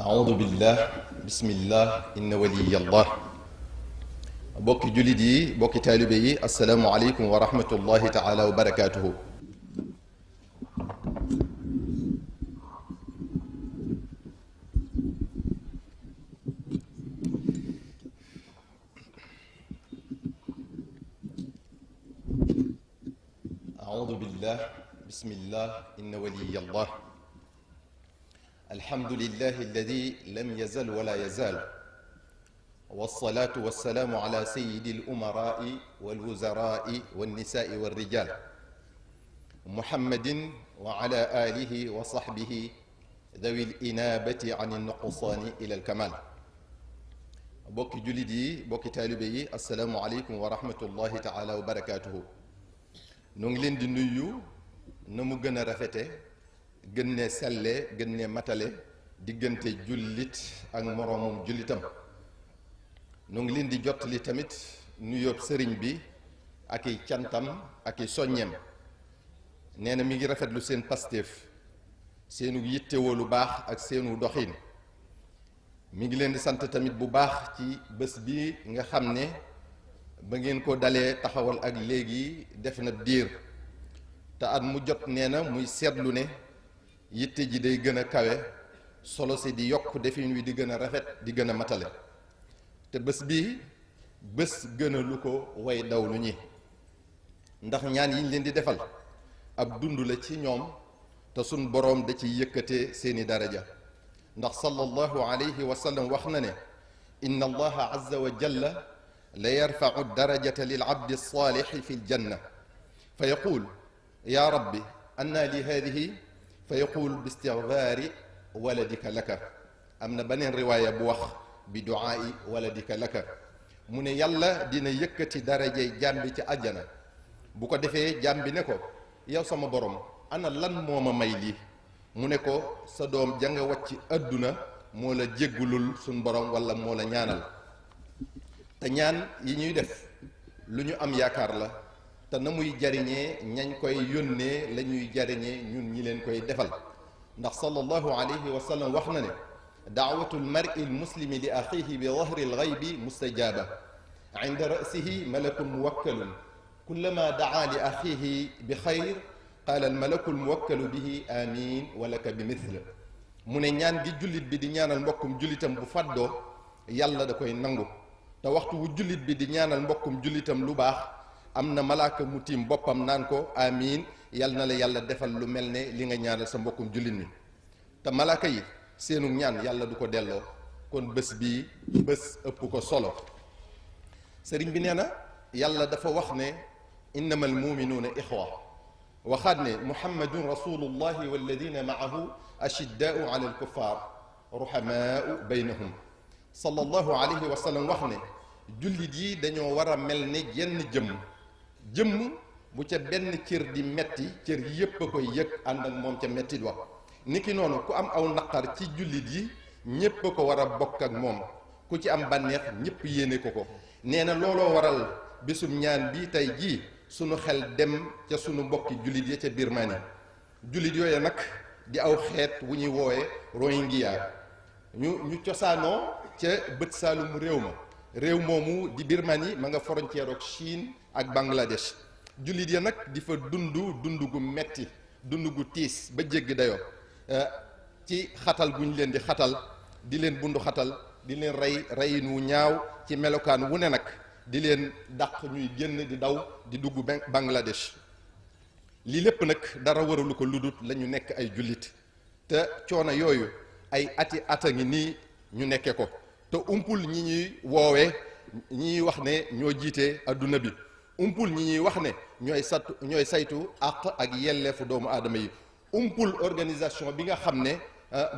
aoudu billah bismillah inna waliyallah bokki jullit yi bokki taalibe yi asalaamu aleykum wa rahmatullahi taala wa barakaatuhu. aoudu billah bismillah inna waliyallah alhamdulillahi alladi lam yazal wala yazal wasalaatu wasalaamu ala sayyidi al-umaraai wal-wuzaraai wan-nisaai war-rijaal muhammadin wa ala aalihi wa sahbihi dawi l-inaabati an an-nuqsaani ila al-kamaal. bokki jullit yi bokki taalibe yi asalaamu aleykum wa rahmatullahi taala wa barakaatuhu. nu ngi leen di nuyu na mu gën a rafete gën ne selle gën ne matale diggante jullit ak moroomum jullitam. nu ngi leen di jottali tamit nuyoob sëriñ bi ak i cantam ak i soññeem. nee na mi ngi rafetlu seen pastéef seenu yittewoo lu baax ak seenu doxin. mi ngi leen di sant tamit bu baax ci bés bi nga xam ne ba ngeen ko dalee taxawal ak léegi def na diir te at mu jot nee na muy seetlu ne yitte ji day gën a kawe, solo si di yokk, defin wi di gën a rafet di gën a matale. te bés bii bés gën a lu ko way dawlu ñi ndax ñaan yiñ leen di defal ab dund la ci ñoom te sun boroom da ci yëkkate seeni daraja. ndax sallallahu alayhi wa sallam wax na ne inna allaha azza wa jalla la yarfau darajata lil abdi salixi fi ljanna fa yaqul ya rabbi anna li hadihi fa yaqul bi istigfaari waladika laka. am na beneen riwaaya bu wax bi duaai waladika laka. mu ne yàlla dina yëkkati darajey jaam bi ci àjjana bu ko defee jaam bi ne ko yow sama borom ana lan moo ma may lii. mu ne ko sa doom janga wàcc àdduna moo la jéggulul suñ borom wala moo la ñaanal. te ñaan yi ñuy def lu ñu am yaakaar la te na muy jariñee ñañ koy yónnee la ñuy jariñee ñun ñi leen koy defal. ndax sallallahu alayhi wa sallam wax na ne daawatu lmari lmuslimi li axihi bi dahri lgaybi mustajaaba inda rasihi malakun muwakkalun kullama daa li axihi bi xayr qaala almalaku lmuwakkalu bihi amin walaka bi mithl. mu ne ñaan gi jullit bi di ñaanal mbokkum jullitam bu fàddoo yàlla da koy nangu te waxtu wu jullit bi di ñaanal mbokkum jullitam lu baax am na malaaka mu tiim boppam naan ko amin yal na la yàlla defal lu mel ne li nga ñaanal sa mbokkum jullit mi. te malaaka yi seenu ñaan yàlla du ko delloo. kon bés bii bés ëpp ko solo. sëriñ bi nee na yàlla dafa wax ne innama almuminuuna ixwa. waxaat ne muhammadun rasulullahi walladina maahu ashiddaau ala alkuffar ruhamaau baynahum. sallallahu alayhi wa sallam wax ne jullit yi dañoo war a mel ne jenn jëmm bu ca benn cër di metti cër yépp a koy yëg ànd ak moom ca mettit wax. niki noonu ku am aw naqar ci jullit yi ñépp a ko war a bokk ak moom, ku ci am bànneex ñépp yéene ko ko. nee na looloo waral bésum ñaan bi tey jii sunu xel dem ca sunu mbokki jullit ya ca Birmanie. jullit yooyu nag di aw xeet wu ñuy woowee Rohingya ñu cosaanoo ca bët saalum réew moomu di Birmanie ma nga frontière ak Chine ak Bangladesh. jullit ya nag di fa dund gu metti, dund gu tiis ba jéggi dayoo ci xatal gu ñu leen di xatal, di leen bundu xatal, di leen reyin wu ñaaw ci melokaan wu ne nag, di leen dàq ñuy génn di daw di dugg Bangladesh. lii lépp nag dara waralu ko ludut la ñu nekk ay jullit te coono yooyu ay ata ngi nii ñu nekke ko te umpul ñi ñuy woowee ñi wax ne ñoo jiite adduna bi, umpul ñi ñuy wax ne ñooy saytu àq ak yelleefu doomu aadama yi, umpul organisation bi nga xam ne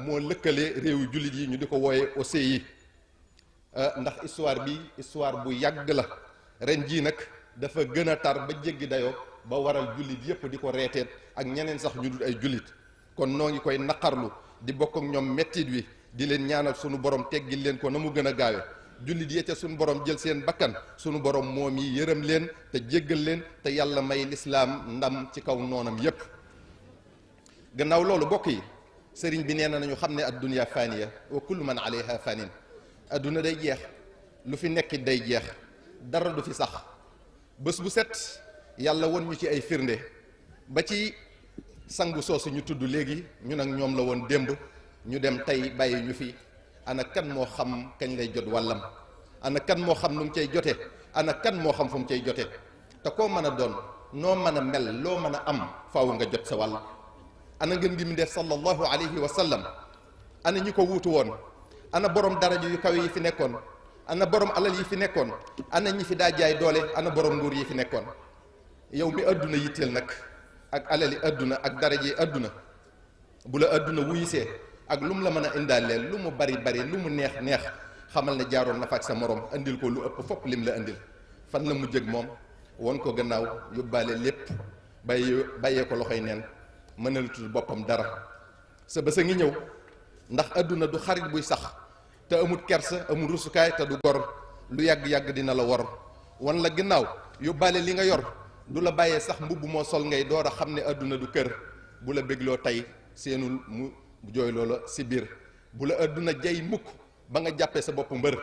moo lëkkale réewu jullit yi ñu di ko wooye OCI. ndax histoire bu yàgg la. ren jii nag dafa gën a tar ba jéggi dayoo ba waral jullit yépp di ko reeteet ak ñeneen sax ñu dul ay jullit. kon noo ngi koy naqarlu di bokk ak ñoom mettit wi, di leen ñaanal sunu borom teggil leen ko na mu gën a gaawe. jullit yi ca sunu borom jël seen bakkan sunu borom moom yi yërëm leen te jéggal leen te yàlla may lislaam ndam ci kaw noonam yépp. gannaaw loolu bokk yi sëriñ bi nee na nañu xam ne addunya faniya wa kullu man alayha fanin. adduna day jeex, lu fi nekk day jeex, dara du fi sax. bés bu set yàlla won ñu ci ay firnde ba ci sangu soosu ñu tudd léegi ñu nag ñoom la woon démb, ñu dem tey bàyyi ñu fi. ana kan moo xam kañ lay jot wàllam, ana kan moo xam nu mu cay jote, ana kan moo xam fu mu cay jote. te koo mën a doon, noo mën a mel, loo mën a am, faaw nga jot sa wàll. ana ngeen gi mu def sallallahu alayhi wa sallam, ana ñi ko wuutu woon, ana borom daraja yu kaw yi fi nekkoon, ana borom alal yi fi nekkoon, ana ñi fi daa jaay doole, ana borom nguur yi fi nekkoon. yow mi adduna yitteel nag ak alali adduna ak daraja yi adduna, bu la adduna wuyisee ak lu mu la mën a indaaleel, lu mu bari bari, lu mu neex neex, xamal ne jaaroon na fa ak sa morom andil ko lu ëpp fopp lim la andil. fan la mu jëg moom won ko gannaaw, yóbbaale lépp, bàyyee ko loxoy neen, mënalatul boppam dara. sa bés a ngi ñëw, ndax adduna du xarit buy sax, te amul kersa, amul rusukaay, te du gor. lu yàgg-yàgg dina la wor, wan la gannaaw, yóbbaale li nga yor. du la bàyyee sax mbubb moo sol ngay door a xam ne adduna du kër. bu la bégloo tey seenul mu jooy loola si biir. bu la adduna jay mukk ba nga jàppee sa bopp mbër,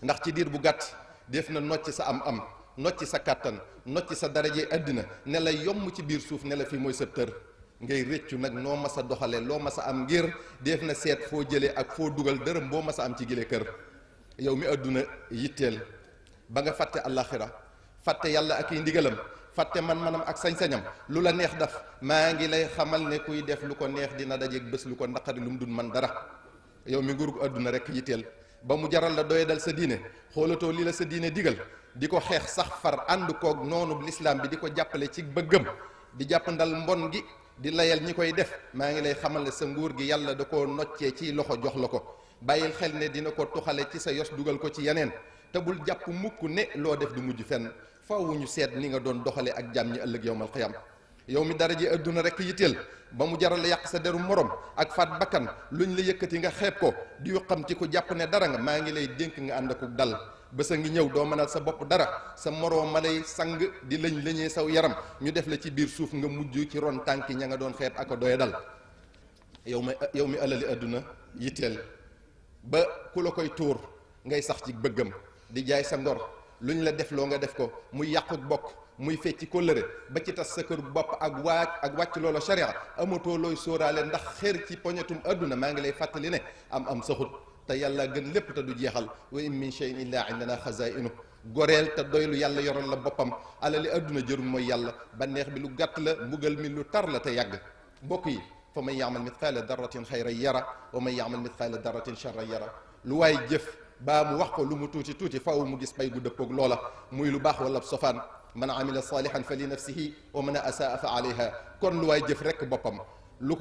ndax ci diir bu gàtt def na nocc sa am-am, nocc sa kàttan, nocc sa daraje àddina, ne la yomb ci biir suuf, ne la fii mooy sa tër. ngay réccu nag noo mas a doxale, loo mas a am ngir def na seet foo jëlee ak foo dugal dërëm boo mas a am ci gile kër. yow mi àdduna yitteel ba nga fàtte àllaaxira, fàtte yàlla ak i ndigalam, fàtte man-manam ak sañ-sañam, lu la neex daf. maa ngi lay xamal ne kuy def lu ko neex dina dajeeg bés lu ko naqari, lu mu dun man dara. yow mi nguurug àdduna rek yitteel ba mu jaral la doye dal sa diine, xoolatoo li la sa diine digal, di ko xeex sax far ànd koog noonu lislaam bi, di ko jàppale ci bëggam, di jàpp ndal mbon gi, di layal ñi koy def. maa ngi lay xamal ne sa nguur gi yàlla da koo noccee ci loxo jox la ko. bàyyil xel ne dina ko tuxale ci sa yos dugal ko ci yeneen. te bul jàpp mukk ne loo def du mujj fenn. faaw ñu seet ni nga doon doxale ak jàmm ñi ëllëg yowmal xiyam. yow mi dara ji adduna rek yitteel ba mu jaral la yàq sa deru morom ak faat bakkan, luñ la yëkkati nga xeeb ko, di yuqamti ko jàpp ne dara nga. maa ngi lay dénk nga ànd ak dal. bés a ngi ñëw doo mënal sa bopp dara, sa moroom ma lay sang di lëñee saw yaram, ñu def la ci biir suuf nga mujj ci ron tànki ña nga doon xeeb ak a doye dal. yow mi alali adduna yitteel ba ku la koy tuur ngay sax ci bëggam, di jaay sa ngor, luñ la def loo nga def ko, muy yàqu bokk, muy fecci kóllëre, ba ci tas sa kër bopp ak wàcc loola sharia. amatoo looy sóoraale ndax xeer ci poñetum adduna. maa ngi lay fàttali ne am saxut, te yàlla gën lépp te du jeexal. wa in min shay'in illa indana xazaa'inu. goreel te doylu, yàlla yoral la boppam. alali adduna jërul mooy yàlla. banneex bi lu gàtt la, mbugal mi lu tar la te yàgg. mbokk yi, fa man ya'mal mithqaala darratin xayran yara wa man ya'mal mithqaala darratin sharran yara. lu waay jëf baa mu wax ko lu mu tuuti tuuti, faaw mu gis pay gu dëppoog loola, muy lu baax wala sofaan. man amila salihan fa li nafsihi wa man asaa fa alayha. kon lu waay jëf rek boppam, lu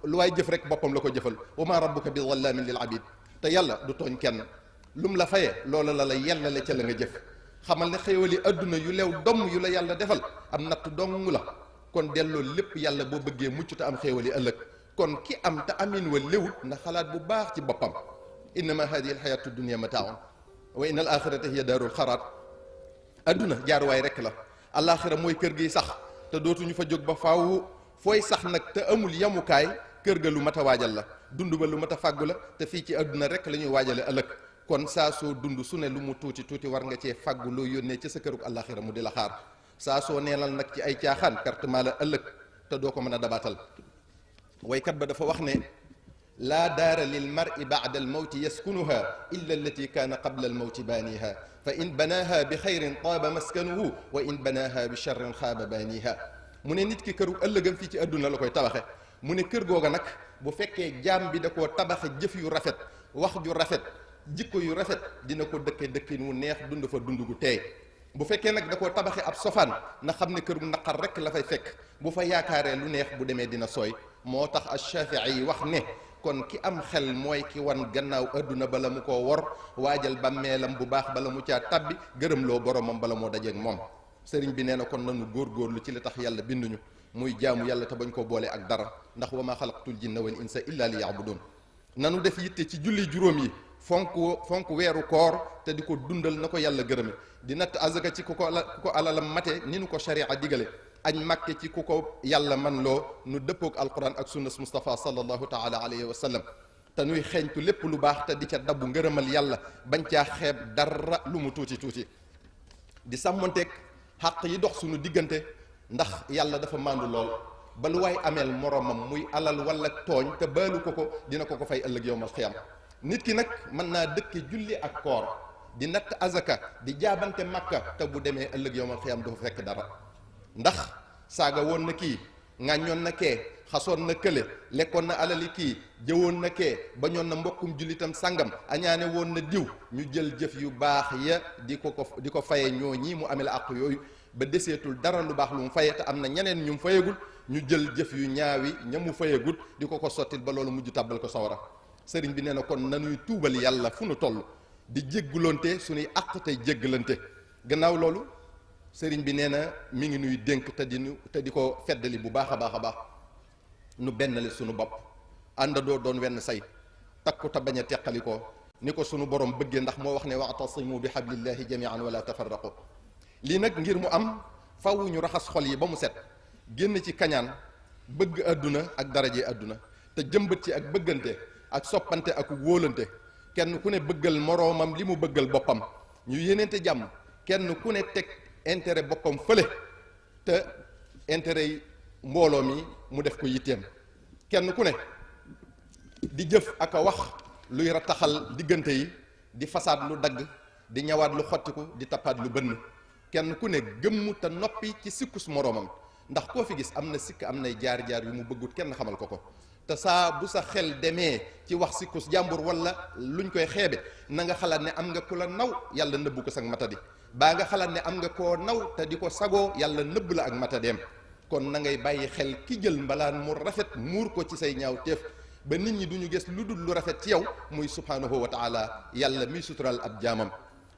waay jëf rek boppam la ko jëfal. wa ma rabbuka bi zallamin lil abid. te yàlla du tooñ kenn, lum la faye loola la yellale ca la nga jëf. xamal ne xéewali adduna yu leew domm yu la yàlla defal am natt dong la. kon delloo lépp yàlla boo bëggee mucc te am xéewali ëllëg. kon ki am te amin wa léwut na xalaat bu baax ci boppam. innama hadihi alxayatu dunia mataaun wa inna al axirata hiya daarul xaraat. adduna jaaruwaay rek la, alaxira mooy kër gi sax te dootuñu fa jóg ba faaw. fooy sax nag te amul yamukaay, kër ga lu mat a waajal la, dund ba lu mat a fàggu la. te fii ci adduna rek la ñuy waajale ëllëg. kon saa soo dund su ne lu mu tuuti tuuti war nga cee fàggu loo yónnee ci sa kërug alaxira mu di la xaar. saa soo neenal nag ci ay caaxaan, perte maa la ëllëg te doo ko mën a dabaatal. waykat ba dafa wax ne laa daara lil mar'i ba'da al mawti yaskunuha illa allati kaana qabla al mawti baaniha fa in banaaha bi xayrin taaba maskanuhu wa in banaaha bi charrin xaaba baaniha. mu ne nit ki këru ëllëgam fii ci àdduna la koy tabaxe. mu ne kër googa nag bu fekkee jaam bi da koo tabaxe jëf yu rafet, wax ju rafet, jikko yu rafet, dina ko dëkke dëkkin wu neex, dund fa dund gu teey. bu fekkee nag da koo tabaxe ab sofaan, na xam ne këru naqar rek la fay fekk. bu fa yaakaaree lu neex bu demee dina sooy. moo tax Ash-Shaafi'i yi wax ne kon ki am xel mooy ki wan gannaaw adduna bala mu koo wor, waajal bàmmeelam bu baax bala mu caa tabbi, gërëm loo boromam bala moo dajeeg moom. sëriñ bi nee na kon nanu góorgóorlu ci li tax yàlla binduñu, muy jaamu yàlla te bañ koo boole ak dara, ndax wa ma xalaqtul jinna wal insa illa li ya'budun. nanu def yitte ci julli juróom yi, fonk weeru koor te di ko dundal na ko yàlla gërëme, di natt azaka ci ku ko alalam mate ni nu ko sharia digale, añ màkke ci ku ko yàlla man loo nu dëppook alquran ak sunnas Mustafa sallallahu taala alayhi wa sallam te nuy xeeñtu lépp lu baax te di ca dabbu ngërëmal yàlla bañ caa xeeb dara lu mu tuuti tuuti di sàmmanteeg xàq yi dox suñu diggante ndax yàlla dafa màndu lool ba lu waay ameel moromam muy alal wala tooñ te baalu ko dina ko fay ëllëg yowmal xiyam nit ki nag mën naa dëkke julli ak koor di natt azaka di jaabante makka te bu demee ëllëg yowmal xiyam du fa fekk dara ndax saaga woon na kii ŋàññoon na kee xasoon na kële lekkoon na alali kii jëwoon na kee bañoon na mbokkum jullitam sàngam añaane woon na diw ñu jël jëf yu baax ya di ko faye ñoo ñii mu amee la àq yooyu ba deseetul dara lu baax lu mu faye te am na ñeneen ñu mu fayagul ñu jël jëf yu ñaawi ña mu fayagul di ko sottil ba loolu mujj tàbbal ko sawara sëriñ bi nee na kon nanuy tuubal yàlla fu nu toll di jéggulonte suñuy àq tey jéggalante gannaaw loolu sëriñ bi nee na mi ngi nuy dénk te di ko feddali bu baax a baax a baax nu bennale suñu bopp àndandoo doon wenn say takku te bañ a teqali ko ni ko sunu borom bëggee ndax moo wax ne wa'tasimu bi hablillahi jami'an wala tafarraqu lii nag ngir mu am faw ñu raxas xol yi ba mu set génn ci kañaan bëgg àdduna ak daraje àdduna te jëmbat ci ak bëggante ak soppante ak wóolante kenn ku ne bëggal moroomam li mu bëggal boppam ñu yéneente jàmm kenn ku ne teg intérêt boppam fële te intérêt yi mbooloo mi mu def ko yitteem kenn ku ne di jëf ak a wax luy rattaxal diggante yi di fasaad lu dagg di ñawaat lu xottiku di tappaat lu bënn kenn ku ne gëmmu te noppi ci sikkus moroomam ndax koo fi gis am na sikk am nay jaar-jaar yu mu bëggut kenn xamal ko te saa bu sa xel demee ci wax sikkus jàmbur wala luñ koy xeebe na nga xalaat ne am nga ku la naw yàlla nëbbu ko sag matadi baa nga xalaat ne am nga koo naw te di ko sagoo yàlla nëbb la ak matadeem kon na ngay bàyyi xel ki jël mbalaan mu rafet muur ko ci say ñaaw teef ba nit ñi duñu gis lu dul lu rafet ci yow muy subhanahu wa taala yàlla miy sutural ab jaamam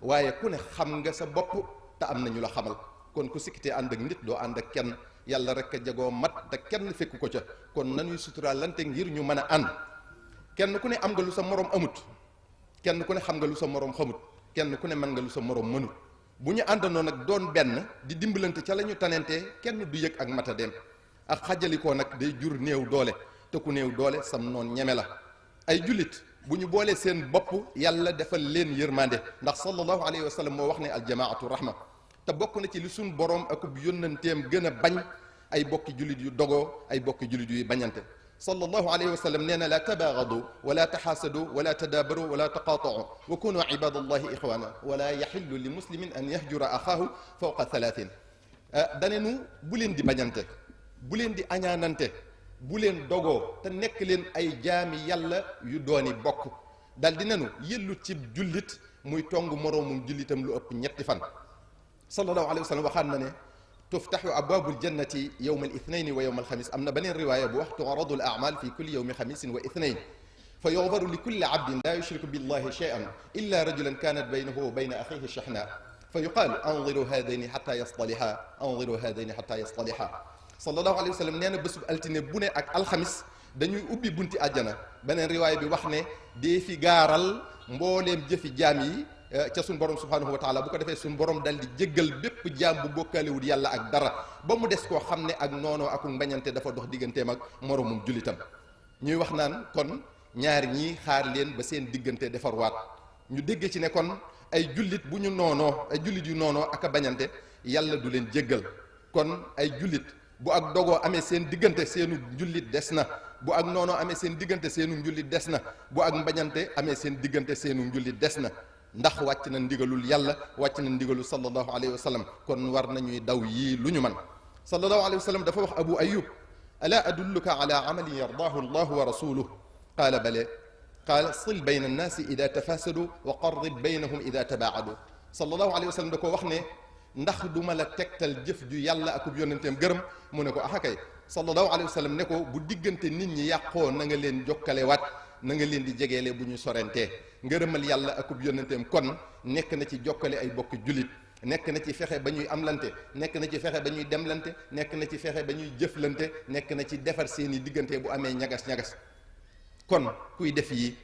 waaye ku ne xam nga sa bopp te am na ñu la xamal kon ku sikkitee ànd ak nit doo ànd ak kenn yàlla rek a jagoo mat te kenn fekku ko ca kon nañuy suturaalante ngir ñu mën a ànd kenn ku ne am nga lu sa morom amut kenn ku ne xam nga lu sa morom xamut kenn ku ne mën nga lu sa morom mënut bu ñu àndandoo nag doon benn di dimbalante ca la ñu tanentee kenn du yëg ak matadeem ak xajalikoo nag day jur néew doole te ku néew doole sam noon ñeme la ay jullit bu ñu boolee seen bopp yàlla defal leen yërmande ndax sallallahu alayhi wa sallam moo wax ne aljamaatu rahma te bokk na ci li suñ borom akub yónnanteem gën a bañ ay bokki jullit yu dogoo ay bokki jullit yuy bañante sallallahu alayhi wa sallam nee na la tabaagadu wala taxaasadu wala tadaabaru wala taqaatau wa kunu ibadallahi ixwana wala yaxillu li muslimin an yahjura axaahu fawqa thalathin danenu bu leen di bañante bu leen di añaanante bu leen dogoo te nekk leen ay jaami yàlla yu dooni bokk dal di nenu yëllut ci jullit muy tong moroomum jullitam lu ëpp ñetti fan sallallahu alayhi wa sallam waxaan na ne tuftaxu abwaabul jannati yowma al ithnaini wa yowma alxamis am na beneen riwaaya bu wax tu'radu al a'mal fi kulli yowmi xamisin wa ithnain fa yu'daru li kulli abdin la yushriku billahi shay'an illa rajulan kanat baynahu wa bayna axihi shahna fa yuqaalu anziru haadayni xata yastaliha anziru haadayni xata yastaliha sallallahu alayhi wa sallam nee na bésub altine bu ne ak alxamis dañuy ubbi bunti àjjana beneen riwaaya bi wax ne dee fi gaaral mbooleem jëfi jaam yi ca suñ borom subhanahu wa taala bu ko defee suñ borom dal di jéggal bépp jaam bu bokkaalewul yàlla ak dara ba mu des koo xam ne ak noonoo ak mbañante dafa dox digganteem ak moromum jullitam ñuy wax naan kon ñaar ñii xaar leen ba seen diggante defarwaat ñu dégg ci ne kon ay jullit bu ñu noonoo ay jullit yu noonoo ak a bañante yàlla du leen jéggal kon ay jullit bu ak dogoo amee seen diggante seenu njullit des na bu ak noonoo amee seen diggante seenu njullit des na bu ak mbañante amee seen diggante seenu njullit des na ndax wàcc na ndigalul yàlla wàcc na ndigalul sallallahu alayhi wa sallam kon war nañuy daw yii lu ñu man sallallahu alayhi wa sallam dafa wax abu ayub ala adulluka ala amalin yardaahu allahu wa rasuluhu qaala bale qaala sil bayna annaasi ida tafasadu wa qarrib baynahum ida tabaadu sallallahu alayhi wa sallam da ko wax ne ndax du ma la tegtal jëf ju yàlla akub yonenteem gërëm mu ne ko axakay sallallahu alayhi wa sallam ne ko bu diggante nit ñi yàqoo na nga leen jokkale waat na nga leen di jegeele bu ñu sorentee ngërëmal yàlla akub yonenteem kon nekk na ci jokkale ay bokk jullit nekk na ci fexe ba ñuy amlante nekk na ci fexe ba ñuy demlante nekk na ci fexe ba ñuy jëflante nekk na ci defar seeni diggante bu amee ñagas-ñagas kon kuy def yi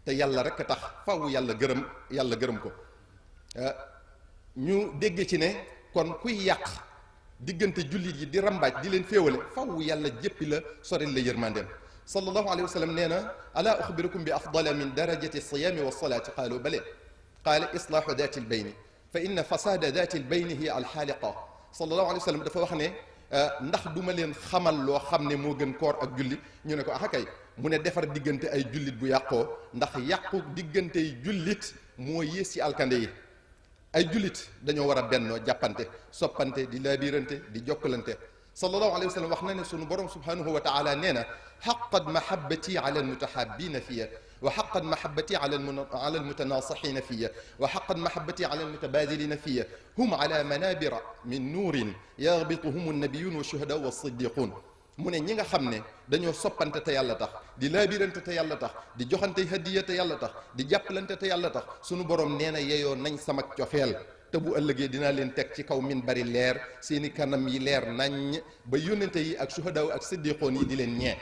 te yàlla rek a tax faw yàlla gërëm ko ñu dégg ci ne kon kuy yàq diggante jullit yi di rambaaj di leen féewale faw yàlla jéppi la soril la yërmandeem sallallahu alayhi wa sallam nee na alaa uxbirukum bi afdala min darajati siyaami wa salaati qaalu bale qaala islaahu daati lbayni fa inna fasaada daati lbayni hiya alxaaliqa sallallahu alayhi wa sallam dafa wax ne ndax duma leen xamal loo xam ne moo gën koor ak julli ñu ne ko ah kay mu ne defar diggante ay jullit bu yàqoo ndax yàqu diggante yi jullit moo yées ci alkande yi ay jullit dañoo war a bennoo jàppante soppante di laabirante di jokkalante sallallahu alayhi wa sallam wax na ne sunu borom subhanahu wa taala nee na xaqat mahabati ala almutahabina fiya wa xaqat mahabati ala almutanasixina fiya wa xaqat mahabati ala almutabadilina fiya hum ala manabira min nuurin yarbituhum annabiyun wa shuhada wa siddiqun mu ne ñi nga xam ne dañoo soppante te yàlla tax di laabirante te yàlla tax di joxante hadiya te yàlla tax di jàppalante te yàlla tax sunu borom nee na yeyoo nañ sama cofeel te bu ëllëgee dinaa leen teg ci kaw min bari leer seeni kanam yi leer nañ ba yónnente yi ak suhadaaw ak siddiqoon yi di leen ñee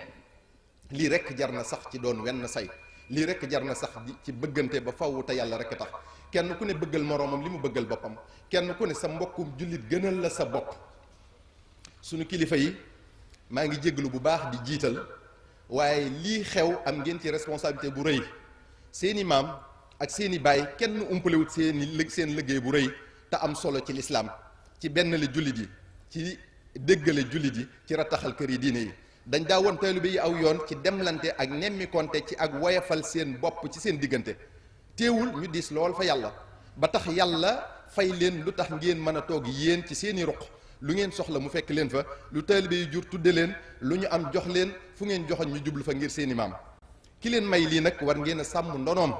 lii rek jar na sax ci doon wenn say lii rek jar na sax ci bëggante ba faw te yàlla rek tax kenn ku ne bëggal moroomam li mu bëggal boppam kenn ku ne sa mbokkum jullit gënal la sa bopp sunu kilifa yi maa ngi jégalu bu baax di jiital waaye lii xew am ngeen ci responsabilité bu rëy seeni maam ak seeni baay kenn umpalewut seen liggéey bu rëy te am solo ci lislaam ci benn la jullit yi ci déggale jullit yi ci rattaxal kër yi diine yi dañ daa woon taalibe yi aw yoon ci demlante ak nemmikonte ci ak woyafal seen bopp ci seen diggante teewul ñu diis lool fa yàlla ba tax yàlla fay leen lu tax ngeen mën a toog yéen ci seeni ruq lu ngeen soxla mu fekk leen fa lu taalibe yi jur tudde leen lu ñu am jox leen fu ngeen joxoon ñu jublu fa ngir seeni maam ki leen may lii nag war ngeen a sàmm ndonoom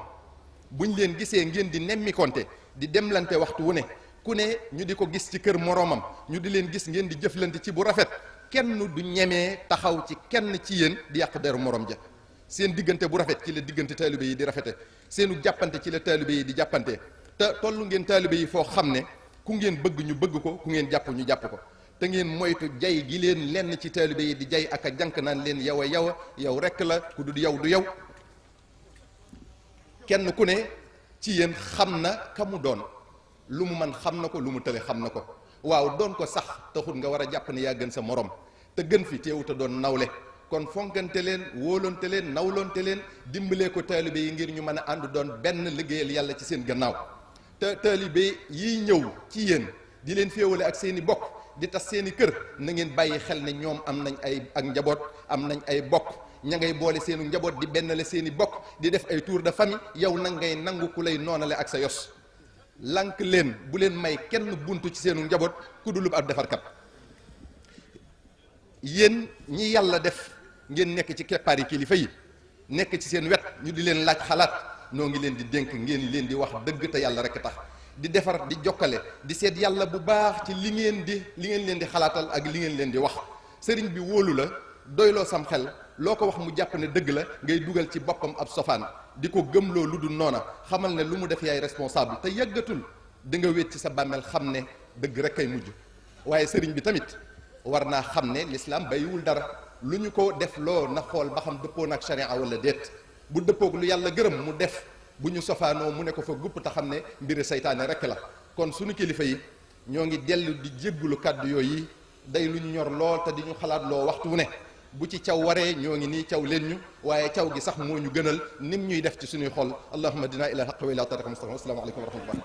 buñ leen gisee ngeen di nemmikonte di demlante waxtu wu ne ku ne ñu di ko gis ci kër moroomam ñu di leen gis ngeen di jëflante ci bu rafet kenn du ñemee taxaw ci kenn ci yéen di yàq deru morom ja seen diggante bu rafet ci la diggante taalibe yi di rafete seenu jàppante ci la taalibe yi di jàppante te tollu ngeen taalibe yi foo xam ne ku ngeen bëgg ñu bëgg ko ku ngeen jàpp ñu jàpp ko te ngeen moytu jay gi leen lenn ci taalibe yi di jay ak a jànk naan leen yow a yow rekk la ku du yow du yow kenn ku ne ci yéen xam na ka mu doon lu mu man xam na ko lu mu tële xam na ko waaw doon ko sax taxul nga war a jàpp ne yaa gën sa morom te gën fi teewu te doon nawle kon fonkante leen wóolonte leen nawlonte leen dimbalee ko taalibe yi ngir ñu mën a ànd doon benn liggéeyal yàlla ci seen gannaaw te taalibe yiy ñëw ci yéen di leen féewale ak seen i bokk di tas seen i kër na ngeen bàyyi xel ne ñoom am nañ ay ak njaboot am nañ ay bokk ña ngay boole seenu njaboot di benn la seen i bokk di def ay tour de famille yow nag ngay nangu ku lay noonale ak sa yos lank leen bu leen may kenn buntu ci seenu njaboot ku dulub ab defarkat yéen ñi yàlla def ngeen nekk ci keppaari kilifa yi nekk ci seen wet ñu di leen laaj xalaat noo ngi leen di dénk ngeen leen di wax dëgg te yàlla rek tax di defar di jokkale di seet yàlla bu baax ci li ngeen leen di xalaatal ak li ngeen leen di wax sëriñ bi wóolu la doyloo sam xel loo ko wax mu jàpp ne dëgg la ngay dugal ci boppam ab sofaan di ko gëmloo lu dul noona xamal ne lu mu def yaay responsable te yàggatul di nga wéet ci sa bàmmeel xam ne dëgg rek kay mujj waaye sëriñ bi tamit war naa xam ne l'islam bàyyiwul dara lu ñu ko def loo na xool ba xam dëppoo nag sharia wala déet bu dëppoog lu yàlla gërëm mu def bu ñu sofaanoo mu ne ko fa gupp te xam ne mbiri seytaane rek la kon suñu kilifa yi ñoo ngi dellu di jéggulu kàddu yooyu day lu ñu ñor lool te di ñu xalaat loo waxtu wu ne bu ci caw waree ñoo ngi nii caw leen ñu waaye caw gi sax moo ñu gënal nim ñuy def ci suñuy xol allahumma dina ila alhaq wa ila tariqa mustaqim assalaamu aleykum wa rahmatullah